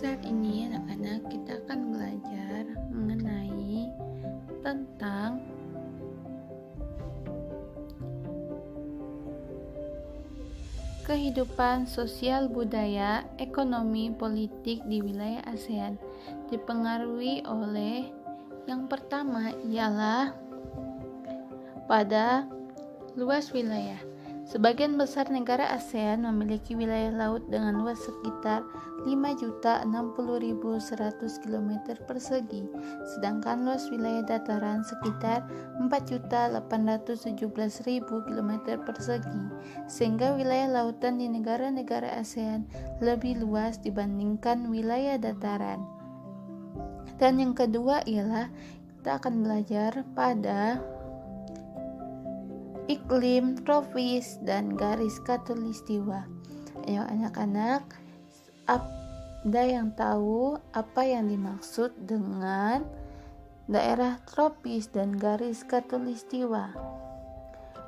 Saat ini anak-anak kita akan belajar mengenai tentang kehidupan sosial, budaya, ekonomi, politik di wilayah ASEAN. Dipengaruhi oleh yang pertama ialah pada luas wilayah. Sebagian besar negara ASEAN memiliki wilayah laut dengan luas sekitar 5.060.100 km persegi, sedangkan luas wilayah dataran sekitar 4.817.000 km persegi, sehingga wilayah lautan di negara-negara ASEAN lebih luas dibandingkan wilayah dataran. Dan yang kedua ialah kita akan belajar pada iklim tropis dan garis khatulistiwa. Ayo anak-anak, ada yang tahu apa yang dimaksud dengan daerah tropis dan garis khatulistiwa?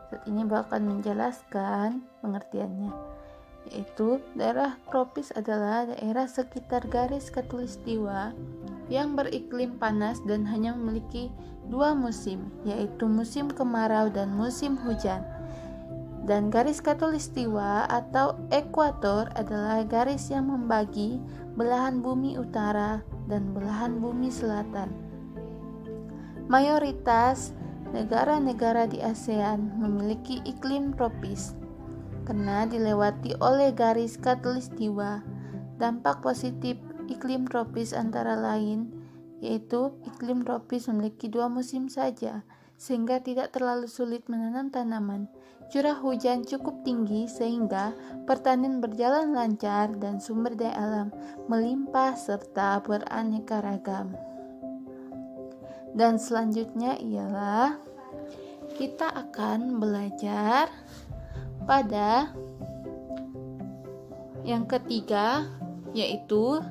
Saat ini akan menjelaskan pengertiannya, yaitu daerah tropis adalah daerah sekitar garis khatulistiwa yang beriklim panas dan hanya memiliki dua musim, yaitu musim kemarau dan musim hujan. Dan garis khatulistiwa atau ekuator adalah garis yang membagi belahan bumi utara dan belahan bumi selatan. Mayoritas negara-negara di ASEAN memiliki iklim tropis. Karena dilewati oleh garis khatulistiwa, dampak positif iklim tropis antara lain yaitu iklim tropis memiliki dua musim saja, sehingga tidak terlalu sulit menanam tanaman. Curah hujan cukup tinggi sehingga pertanian berjalan lancar dan sumber daya alam melimpah serta beraneka ragam. Dan selanjutnya ialah kita akan belajar pada yang ketiga, yaitu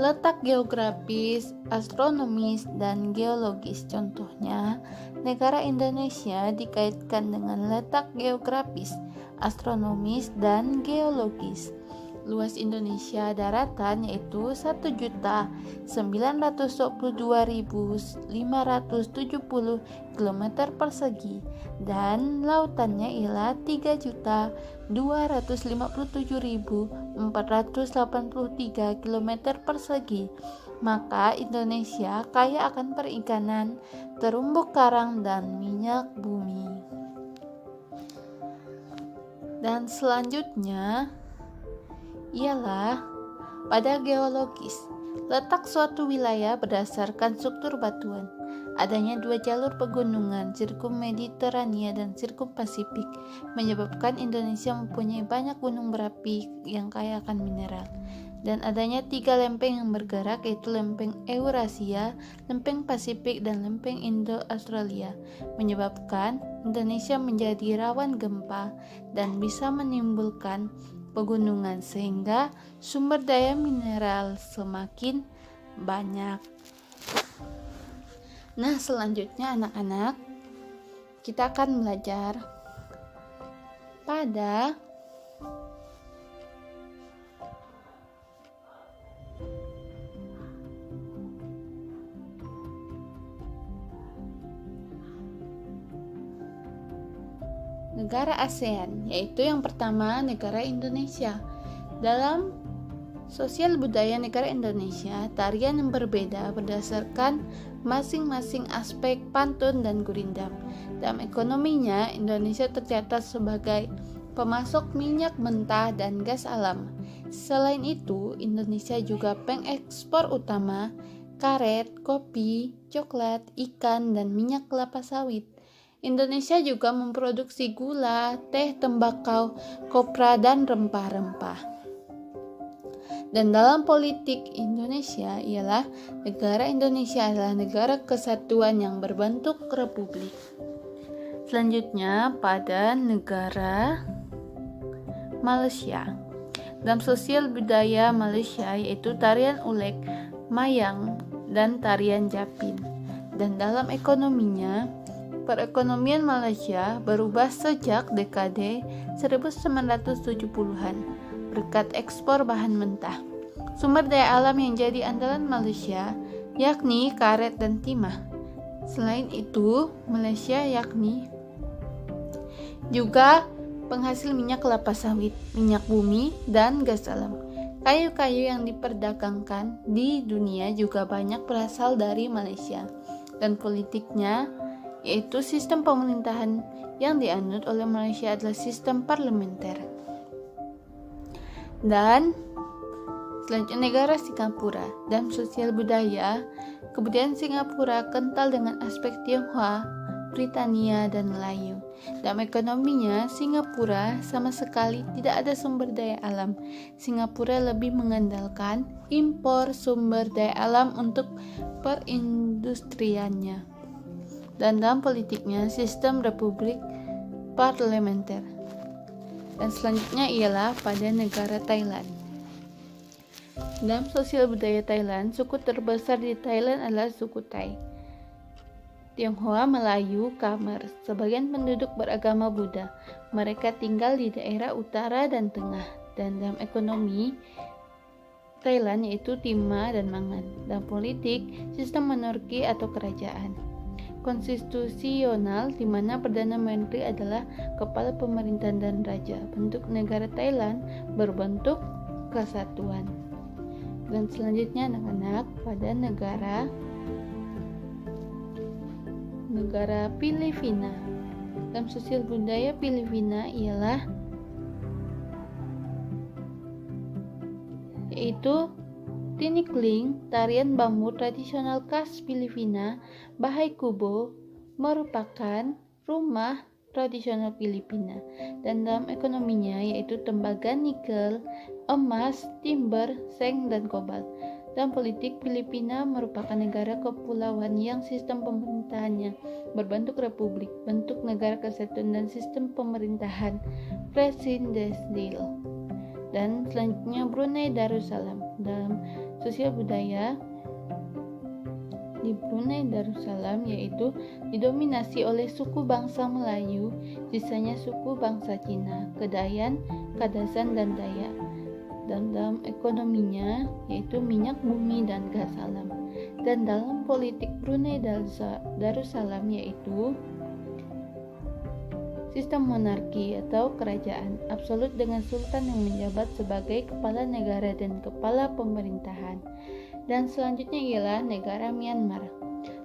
letak geografis, astronomis, dan geologis. Contohnya, negara Indonesia dikaitkan dengan letak geografis, astronomis, dan geologis. Luas Indonesia daratan yaitu 1.922.570 km persegi dan lautannya ialah 3.257.483 km persegi. Maka Indonesia kaya akan perikanan, terumbu karang, dan minyak bumi. Dan selanjutnya ialah pada geologis. Letak suatu wilayah berdasarkan struktur batuan. Adanya dua jalur pegunungan, sirkum Mediterania dan sirkum Pasifik, menyebabkan Indonesia mempunyai banyak gunung berapi yang kaya akan mineral. Dan adanya tiga lempeng yang bergerak, yaitu lempeng Eurasia, lempeng Pasifik, dan lempeng Indo-Australia, menyebabkan Indonesia menjadi rawan gempa dan bisa menimbulkan pegunungan, sehingga sumber daya mineral semakin banyak. Nah, selanjutnya anak-anak, kita akan belajar pada negara ASEAN, yaitu yang pertama negara Indonesia. Dalam sosial budaya negara Indonesia, tarian yang berbeda berdasarkan masing-masing aspek pantun dan gurindam. Dalam ekonominya, Indonesia tercatat sebagai pemasok minyak mentah dan gas alam. Selain itu, Indonesia juga pengekspor utama karet, kopi, coklat, ikan, dan minyak kelapa sawit. Indonesia juga memproduksi gula, teh, tembakau, kopra, dan rempah-rempah. Dan dalam politik Indonesia ialah negara Indonesia adalah negara kesatuan yang berbentuk republik. Selanjutnya pada negara Malaysia. Dalam sosial budaya Malaysia yaitu tarian ulek, mayang, dan tarian japin. Dan dalam ekonominya, perekonomian Malaysia berubah sejak dekade 1970-an berkat ekspor bahan mentah. sumber daya alam yang jadi andalan Malaysia yakni karet dan timah. Selain itu, Malaysia yakni juga penghasil minyak kelapa sawit, minyak bumi, dan gas alam. Kayu-kayu yang diperdagangkan di dunia juga banyak berasal dari Malaysia. Dan politiknya, yaitu sistem pemerintahan yang dianut oleh Malaysia adalah sistem parlementer. Dan selanjutnya negara Singapura. Dalam sosial budaya, kebudayaan Singapura kental dengan aspek Tionghoa, Britania, dan Melayu. Dalam ekonominya, Singapura sama sekali tidak ada sumber daya alam. Singapura lebih mengandalkan impor sumber daya alam untuk perindustriannya. Dan dalam politiknya, sistem republik parlementer. Dan selanjutnya ialah pada negara Thailand. Dalam sosial budaya Thailand, suku terbesar di Thailand adalah suku Thai, Tionghoa, Melayu, Khmer. Sebagian penduduk beragama Buddha. Mereka tinggal di daerah utara dan tengah. Dan dalam ekonomi Thailand yaitu timah dan mangan. Dalam politik, sistem monarki atau kerajaan konstitusional di mana Perdana Menteri adalah kepala pemerintahan dan raja. Bentuk negara Thailand berbentuk kesatuan. Dan selanjutnya anak-anak pada negara Filipina. Dalam sosial budaya Filipina ialah yaitu tinikling, tarian bambu tradisional khas Filipina. Bahay Kubo merupakan rumah tradisional Filipina. Dan dalam ekonominya yaitu tembaga, nikel, emas, timber, seng, dan kobalt. Dalam politik, Filipina merupakan negara kepulauan yang sistem pemerintahannya berbentuk republik, bentuk negara kesatuan, dan sistem pemerintahan presidensial. Dan selanjutnya Brunei Darussalam. Dalam sosial budaya di Brunei Darussalam yaitu didominasi oleh suku bangsa Melayu, sisanya suku bangsa Cina, Kedayan, Kadasan, dan Dayak. Dan dalam ekonominya yaitu minyak bumi dan gas alam. Dan dalam politik Brunei Darussalam yaitu sistem monarki atau kerajaan absolut dengan sultan yang menjabat sebagai kepala negara dan kepala pemerintahan. Dan selanjutnya ialah negara Myanmar.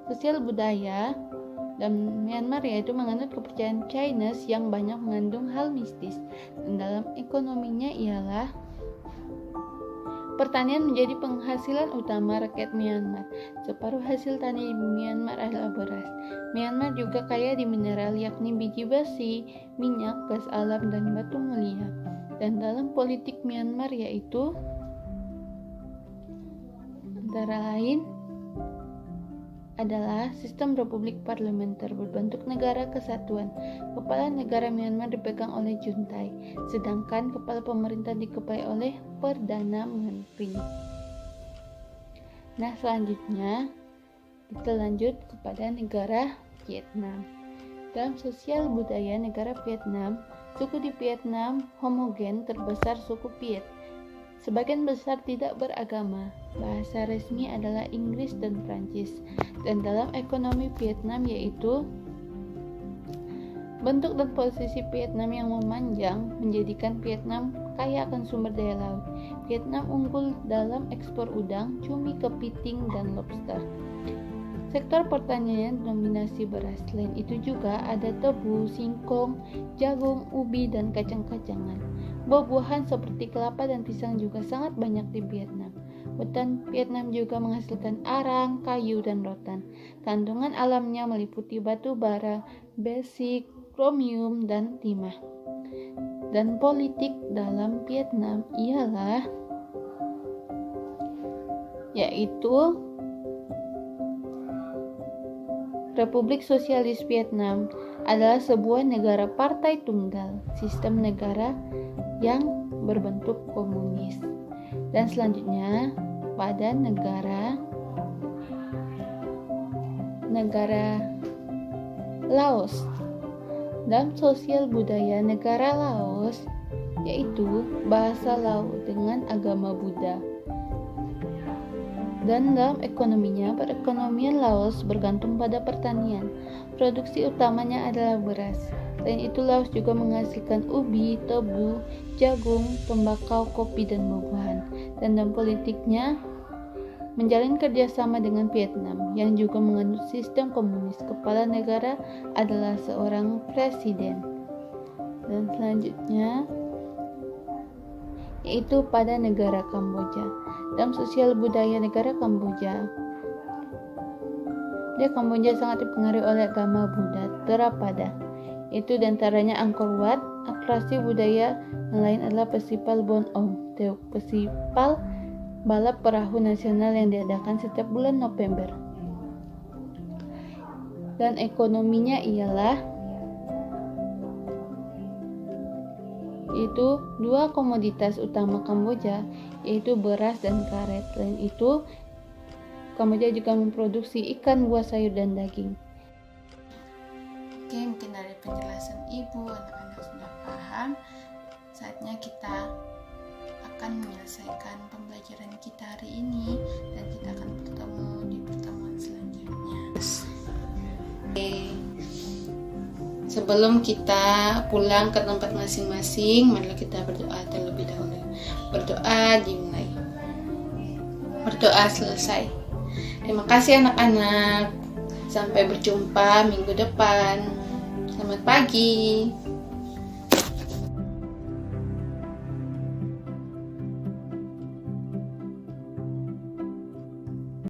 Sosial budaya dan Myanmar yaitu menganut kepercayaan Chinese yang banyak mengandung hal mistis. Dan dalam ekonominya ialah pertanian menjadi penghasilan utama rakyat Myanmar. Separuh hasil tani di Myanmar adalah beras. Myanmar juga kaya di mineral yakni biji besi, minyak, gas alam, dan batu mulia. Dan dalam politik Myanmar yaitu antara lain adalah sistem republik parlementer berbentuk negara kesatuan. Kepala negara Myanmar dipegang oleh juntai, sedangkan kepala pemerintah dikepalai oleh Perdana Menteri. Nah, selanjutnya kita lanjut kepada negara Vietnam. Dalam sosial budaya negara Vietnam, suku di Vietnam homogen, terbesar suku Viet. Sebagian besar tidak beragama. Bahasa resmi adalah Inggris dan Prancis. Dan dalam ekonomi Vietnam yaitu bentuk dan posisi Vietnam yang memanjang menjadikan Vietnam kaya akan sumber daya laut. Vietnam unggul dalam ekspor udang, cumi, kepiting, dan lobster. Sektor pertanian dominasi beras. Selain itu juga ada tebu, singkong, jagung, ubi, dan kacang-kacangan. Buah-buahan seperti kelapa dan pisang juga sangat banyak di Vietnam. Hutan Vietnam juga menghasilkan arang, kayu, dan rotan. Kandungan alamnya meliputi batu bara, besi, kromium, dan timah. Dan politik dalam Vietnam ialah yaitu Republik Sosialis Vietnam adalah sebuah negara partai tunggal, sistem negara yang berbentuk komunis. Dan selanjutnya pada negara Laos. Dalam sosial budaya negara Laos yaitu bahasa Lao dengan agama Buddha. Dan dalam ekonominya, perekonomian Laos bergantung pada pertanian. Produksi utamanya adalah beras. Selain itu, Laos juga menghasilkan ubi, tebu, jagung, tembakau, kopi, dan buah-buahan. Dan dalam politiknya, menjalin kerjasama dengan Vietnam yang juga menganut sistem komunis. Kepala negara adalah seorang presiden. Dan selanjutnya yaitu pada negara Kamboja. Dalam sosial budaya negara Kamboja, Kamboja sangat dipengaruhi oleh agama Buddha Theravada. Itu diantaranya Angkor Wat. Atraksi budaya yang lain adalah Festival Bon Om, festival balap perahu nasional yang diadakan setiap bulan November. Dan ekonominya ialah yaitu dua komoditas utama Kamboja, yaitu beras dan karet. Selain itu, Kamboja juga memproduksi ikan, buah, sayur, dan daging. Oke, mungkin dari penjelasan ibu, anak-anak sudah paham. Saatnya kita akan menyelesaikan pembelajaran kita hari ini, dan kita akan bertemu di pertemuan selanjutnya. Oke. Sebelum kita pulang ke tempat masing-masing, mari kita berdoa terlebih dahulu. Berdoa dimulai. Berdoa selesai. Terima kasih anak-anak. Sampai berjumpa minggu depan. Selamat pagi.